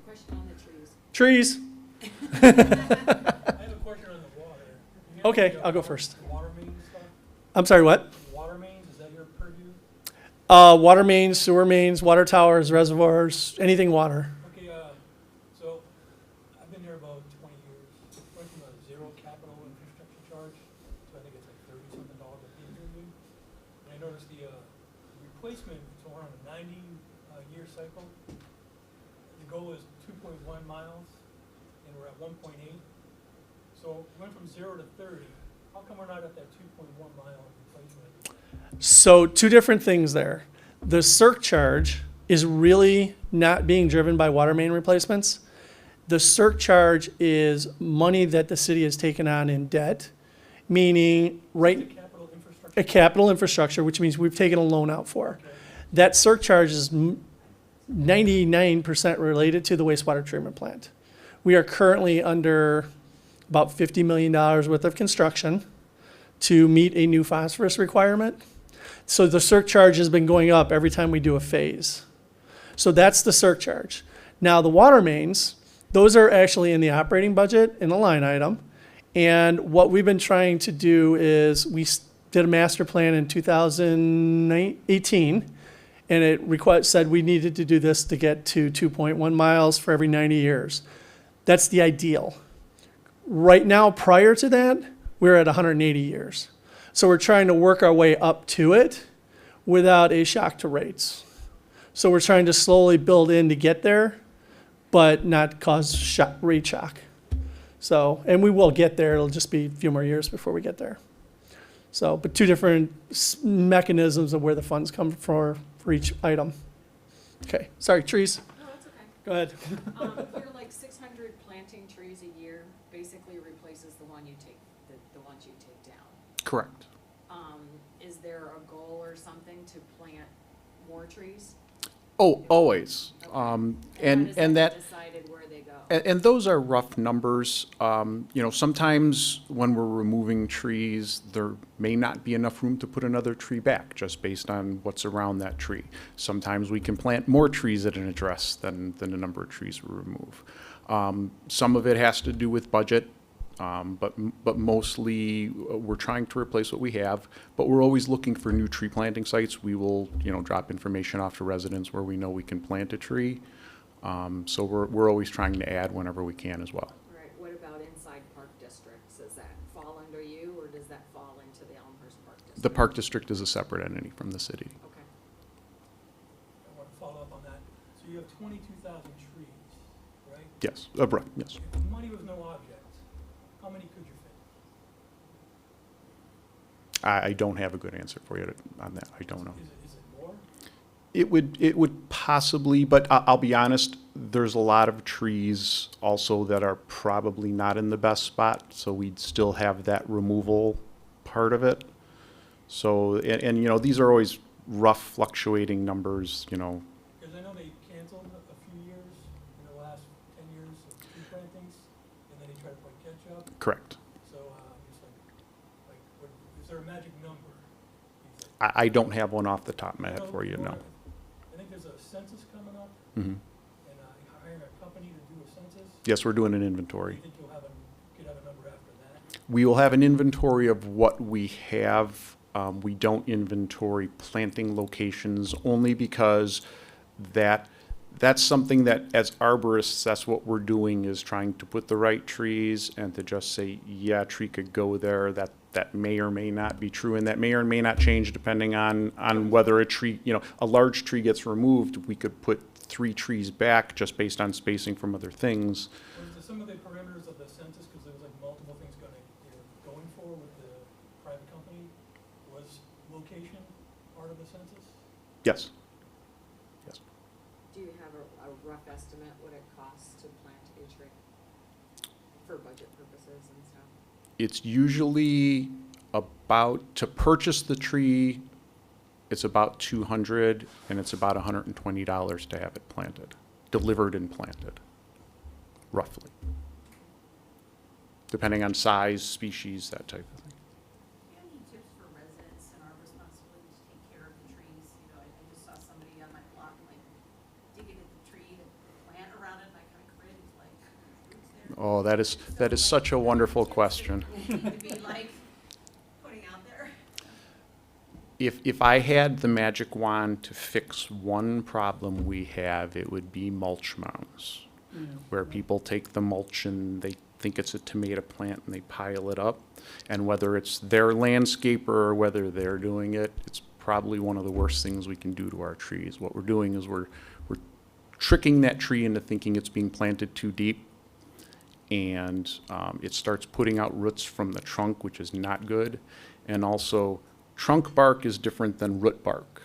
question on the trees. Trees. I have a question on the water. Okay, I'll go first. Water main stuff? I'm sorry, what? Water mains, is that your purview? Water mains, sewer mains, water towers, reservoirs, anything water. Okay, so I've been here about 20 years. Went from a 0 capital infrastructure charge to I think it's like $30-something a PUD. And I noticed the replacement, so we're on a 90-year cycle. The goal is 2.1 miles, and we're at 1.8. So we went from 0 to 30. How come we're not at that 2.1 mile replacement? So 2 different things there. The surcharge is really not being driven by water main replacements. The surcharge is money that the city has taken on in debt, meaning Capital infrastructure. a capital infrastructure, which means we've taken a loan out for. Okay. That surcharge is 99% related to the wastewater treatment plant. We are currently under about $50 million worth of construction to meet a new phosphorus requirement. So the surcharge has been going up every time we do a phase. So that's the surcharge. Now the water mains, those are actually in the operating budget in a line item. And what we've been trying to do is we did a master plan in 2018, and it said we needed to do this to get to 2.1 miles for every 90 years. That's the ideal. Right now, prior to that, we're at 180 years. So we're trying to work our way up to it without a shock to rates. So we're trying to slowly build in to get there, but not cause rate shock. So, and we will get there. It'll just be a few more years before we get there. So, but 2 different mechanisms of where the funds come for each item. Okay, sorry, trees. No, that's okay. Go ahead. You're like 600 plants planting trees a year basically replaces the one you take, the ones you take down. Correct. Is there a goal or something to plant more trees? Oh, always. Okay. And when is that. decided where they go? And those are rough numbers. Sometimes when we're removing trees, there may not be enough room to put another tree back, just based on what's around that tree. Sometimes we can plant more trees at an address than the number of trees we remove. Some of it has to do with budget, but mostly we're trying to replace what we have. But we're always looking for new tree planting sites. We will, drop information off to residents where we know we can plant a tree. So we're always trying to add whenever we can as well. Right, what about inside park districts? Does that fall under you, or does that fall into the Elmhurst Park District? The park district is a separate entity from the city. Okay. I want to follow up on that. So you have 22,000 trees, right? Yes, right, yes. If the money was no object, how many could you fit? I don't have a good answer for you on that. I don't know. Is it more? It would possibly, but I'll be honest, there's a lot of trees also that are probably not in the best spot, so we'd still have that removal part of it. So, and these are always rough fluctuating numbers, Because I know they canceled a few years, in the last 10 years of tree plantings, and then they tried to play catch up. correct. So, just what, is there a magic number? you think? I don't have one off the top of my head know, for you, no. I think there's a census coming up, Mhm. and hiring a company to do a census. Yes, we're doing an Do inventory. you think you could have a number after that? We will have an inventory of what we have. We don't inventory planting locations only because that's something that as arborists, that's what we're doing, is trying to put the right trees and to just say, yeah, a tree could go there. That may or may not be true, and that may or may not change depending on whether a tree, a large tree gets removed. We could put 3 trees back just based on spacing from other things. Was there some of the parameters of the census, because there was multiple things going for with the private company, was location part of the census? Yes. Yes. Do you have a rough estimate what it costs to plant a tree for budget purposes and stuff? It's usually to purchase the tree, it's about $200, and it's about $120 to have it planted, delivered and planted, roughly. Depending on size, species, that type of thing. Do you have any tips for residents and our responsibility to take care of the trees? I just saw somebody on my block, digging at the tree to plant around it, and I kind of cringed, roots there. Oh, that is such a wonderful question. To be putting out there. If I had the magic wand to fix one problem we have, it would be mulch mounds, where people take the mulch and they think it's a tomato plant and they pile it up. And whether it's their landscaper or whether they're doing it, it's probably one of the worst things we can do to our trees. What we're doing is we're tricking that tree into thinking it's being planted too deep, and it starts putting out roots from the trunk, which is not good. And also, trunk bark is different than root bark,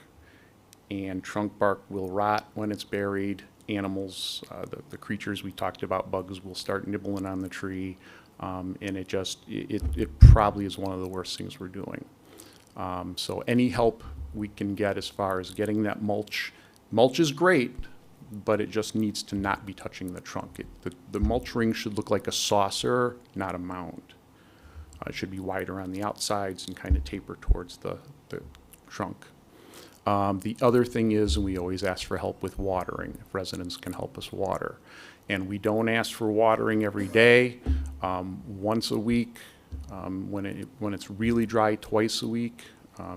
and trunk bark will rot when it's buried. Animals, the creatures we talked about, bugs, will start nibbling on the tree, and it probably is one of the worst things we're doing. So any help we can get as far as getting that mulch is great, but it just needs to not be touching the trunk. The mulch ring should look like a saucer, not a mound. It should be wider on the outsides and kind of taper towards the trunk. The other thing is, and we always ask for help with watering, if residents can help us water. And we don't ask for watering every day, once a week. When it's really dry, twice a week.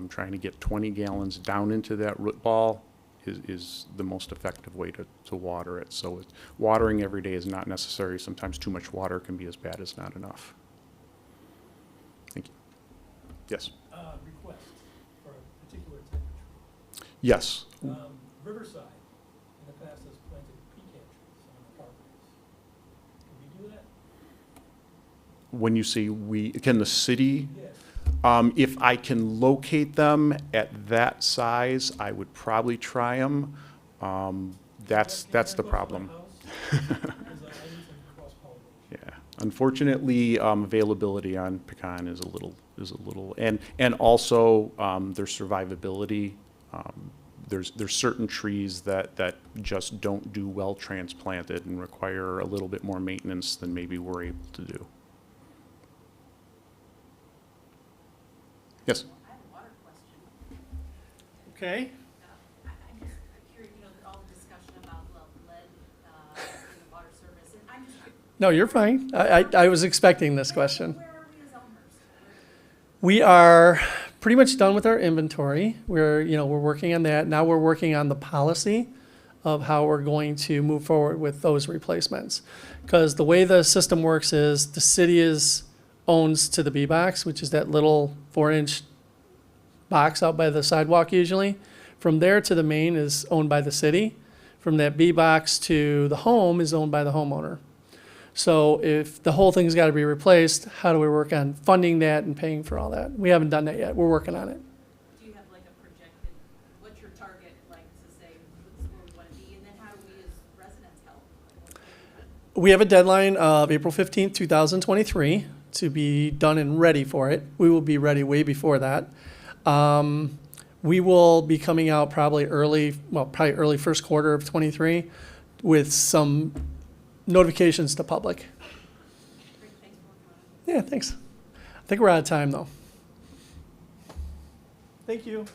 Trying to get 20 gallons down into that root ball is the most effective way to water it. So watering every day is not necessary. Sometimes too much water can be as bad as not enough. Thank you. Yes? Request for a particular type of tree. Yes. Riverside, in the past, has planted pecan trees on the properties. Can we do that? When you say can the city? Yes. If I can locate them at that size, I would probably try them. That's the problem. Because I need some cross-pollination. Unfortunately, availability on pecan is a little, and also, their survivability. There's certain trees that just don't do well transplanted and require a little bit more maintenance than maybe we're able to do. Yes? I have a water question. Okay. I'm just curious, all the discussion about lead in the water service, and I'm just curious. No, you're fine. I was expecting this question. Where are we as Elmhurst? We are pretty much done with our inventory. We're working on that. Now we're working on the policy of how we're going to move forward with those replacements. Because the way the system works is the city owns to the B box, which is that little 4-inch box out by the sidewalk usually. From there to the main is owned by the city. From that B box to the home is owned by the homeowner. So if the whole thing's got to be replaced, how do we work on funding that and paying for all that? We haven't done that yet. We're working on it. Do you have like a projected, what's your target, like to say, this is where we want to be, and then how do we as residents help? We have a deadline of April 15th, 2023 to be done and ready for it. We will be ready way before that. We will be coming out probably early first quarter of 23 with some notifications to public. Great, thanks for working on it. Yeah, thanks. I think we're out of time though. Thank you.